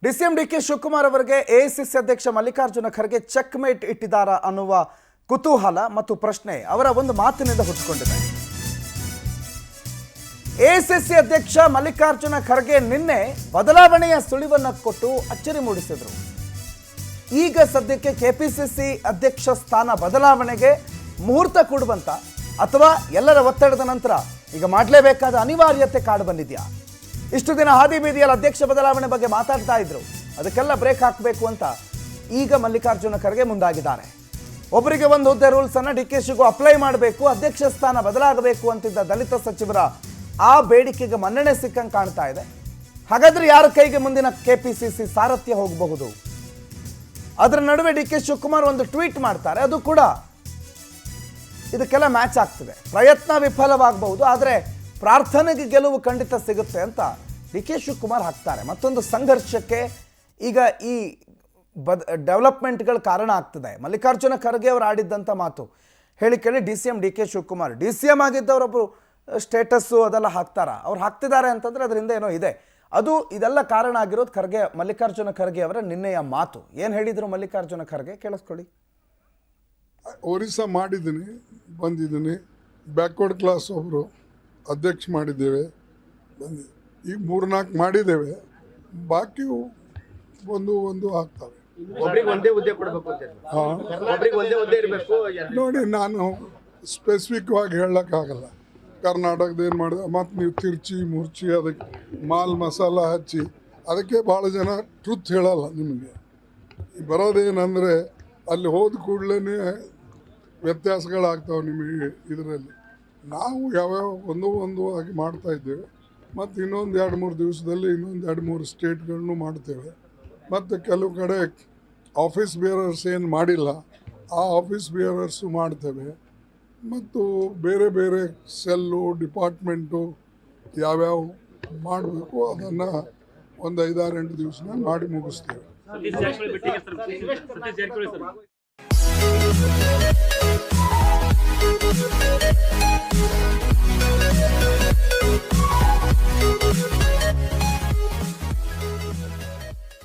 DCM D K Shivakumar ಅವರಿಗೆ AICC ಅಧ್ಯಕ್ಷ Mallikarjuna Kharge check mate ಇಟ್ಟಿದ್ದಾರಾ ಅನ್ನುವ ಕುತೂಹಲ ಮತ್ತು ಪ್ರಶ್ನೆ ಅವರ ಒಂದು ಮಾತಿನಿಂದ ಹುಟ್ಟಿಕೊಂಡಿದೆ. ಎಐಸಿಸಿ ಅಧ್ಯಕ್ಷ ಮಲ್ಲಿಕಾರ್ಜುನ ಖರ್ಗೆ ನಿನ್ನೆ ಬದಲಾವಣೆಯ ಸುಳಿವನ್ನು ಕೊಟ್ಟು ಅಚ್ಚರಿ ಮೂಡಿಸಿದರು. ಈಗ ಸದ್ಯಕ್ಕೆ ಕೆಪಿಸಿಸಿ ಅಧ್ಯಕ್ಷ ಸ್ಥಾನ ಬದಲಾವಣೆಗೆ ಮುಹೂರ್ತ ಕೂಡುವಂತ ಅಥವಾ ಎಲ್ಲರ ಒತ್ತಡದ ನಂತರ ಈಗ ಮಾಡಲೇಬೇಕಾದ ಅನಿವಾರ್ಯತೆ ಕಾಡು ಬಂದಿದೆಯಾ? ಇಷ್ಟು ದಿನ ಹಾದಿ ಬೀದಿಯಲ್ಲಿ ಅಧ್ಯಕ್ಷ ಬದಲಾವಣೆ ಬಗ್ಗೆ ಮಾತಾಡ್ತಾ ಇದ್ರು, ಅದಕ್ಕೆಲ್ಲ ಬ್ರೇಕ್ ಹಾಕಬೇಕು ಅಂತ ಈಗ ಮಲ್ಲಿಕಾರ್ಜುನ ಖರ್ಗೆ ಮುಂದಾಗಿದ್ದಾರೆ. ಒಬ್ಬರಿಗೆ ಒಂದು ಹುದ್ದೆ ರೂಲ್ಸ್ ಅನ್ನು ಡಿಕೆಶಿಗೂ ಅಪ್ಲೈ ಮಾಡಬೇಕು, ಅಧ್ಯಕ್ಷ ಸ್ಥಾನ ಬದಲಾಗಬೇಕು ಅಂತಿದ್ದ ದಲಿತ ಸಚಿವರ ಆ ಬೇಡಿಕೆಗೆ ಮನ್ನಣೆ ಸಿಕ್ಕಂಗೆ ಕಾಣ್ತಾ ಇದೆ. ಹಾಗಾದ್ರೆ ಯಾರ ಕೈಗೆ ಮುಂದಿನ ಕೆಪಿಸಿಸಿ ಸಾರಥ್ಯ ಹೋಗಬಹುದು? ಅದರ ನಡುವೆ ಡಿಕೆ ಶಿವಕುಮಾರ್ ಒಂದು ಟ್ವೀಟ್ ಮಾಡ್ತಾರೆ, ಅದು ಕೂಡ ಇದಕ್ಕೆಲ್ಲ ಮ್ಯಾಚ್ ಆಗ್ತದೆ. ಪ್ರಯತ್ನ ವಿಫಲವಾಗಬಹುದು, ಆದರೆ ಪ್ರಾರ್ಥನೆಗೆ ಗೆಲುವು ಖಂಡಿತ ಸಿಗುತ್ತೆ ಅಂತ ಡಿಕೆ ಶಿವಕುಮಾರ್ ಹಾಕ್ತಾರೆ. ಮತ್ತೊಂದು ಸಂಘರ್ಷಕ್ಕೆ ಈಗ ಈ ಡೆವಲಪ್ಮೆಂಟ್ಗಳು ಕಾರಣ ಆಗ್ತದೆ. ಮಲ್ಲಿಕಾರ್ಜುನ ಖರ್ಗೆ ಅವರು ಆಡಿದ್ದಂಥ ಮಾತು ಹೇಳಿ ಕೇಳಿ ಡಿಸಿಎಂ ಡಿಕೆ ಶಿವಕುಮಾರ್ ಡಿಸಿಎಂ ಆಗಿದ್ದವರೊಬ್ಬರು ಸ್ಟೇಟಸ್ಸು ಅದೆಲ್ಲ ಹಾಕ್ತಾರ, ಅವ್ರು ಹಾಕ್ತಿದ್ದಾರೆ ಅಂತಂದ್ರೆ ಅದರಿಂದ ಏನೋ ಇದೆ. ಅದು ಇದೆಲ್ಲ ಕಾರಣ ಆಗಿರೋದು ಖರ್ಗೆ, ಮಲ್ಲಿಕಾರ್ಜುನ ಖರ್ಗೆ ಅವರ ನಿನ್ನೆಯ ಮಾತು. ಏನು ಹೇಳಿದ್ರು ಮಲ್ಲಿಕಾರ್ಜುನ ಖರ್ಗೆ ಕೇಳಿಸ್ಕೊಳ್ಳಿ. ಒರಿಸ್ಸಾ ಮಾಡಿದ್ದೀನಿ, ಬಂದಿದ್ದೀನಿ. ಬ್ಯಾಕ್ವರ್ಡ್ ಕ್ಲಾಸ್ ಒಬ್ಬರು ಅಧ್ಯಕ್ಷ ಮಾಡಿದ್ದೇವೆ, ಈಗ 3-4 ಮಾಡಿದ್ದೇವೆ, ಬಾಕಿ ಒಂದು ಆಗ್ತವೆ. ನೋಡಿ, ನಾನು ಸ್ಪೆಸಿಫಿಕ್ ಆಗಿ ಹೇಳೋಕ್ಕಾಗಲ್ಲ. ಕರ್ನಾಟಕದ ಏನು ಮಾಡಿದೆ, ಮತ್ತು ನೀವು ತಿರ್ಚಿ ಮುರ್ಚಿ ಅದಕ್ಕೆ ಮಾಲ್ ಮಸಾಲ ಹಚ್ಚಿ ಅದಕ್ಕೆ ಭಾಳ ಜನ ಟ್ರುತ್ ಹೇಳಲ್ಲ. ನಿಮಗೆ ಬರೋದೇನೆಂದರೆ ಅಲ್ಲಿ ಹೋದ ಕೂಡಲೇ ವ್ಯತ್ಯಾಸಗಳಾಗ್ತಾವೆ ನಿಮಗೆ. ಇದರಲ್ಲಿ ನಾವು ಯಾವ್ಯಾವ ಒಂದು ಆಗಿ ಮಾಡ್ತಾಯಿದ್ದೇವೆ, ಮತ್ತು ಇನ್ನೊಂದು 2-3 ದಿವಸದಲ್ಲಿ ಇನ್ನೊಂದು 2-3 ಸ್ಟೇಟ್ಗಳನ್ನು ಮಾಡ್ತೇವೆ. ಮತ್ತು ಕೆಲವು ಕಡೆ ಆಫೀಸ್ ಬೇರರ್ಸ್ ಏನು ಮಾಡಿಲ್ಲ, ಆ ಆಫೀಸ್ ಬೇರರ್ಸು ಮಾಡ್ತೇವೆ. ಮತ್ತು ಬೇರೆ ಬೇರೆ ಸೆಲ್ಲು ಡಿಪಾರ್ಟ್ಮೆಂಟು ಯಾವ್ಯಾವ ಮಾಡಬೇಕು ಅದನ್ನು ಒಂದು 5-6-8 ದಿವಸನಾಗ ಮಾಡಿ ಮುಗಿಸ್ತೇವೆ.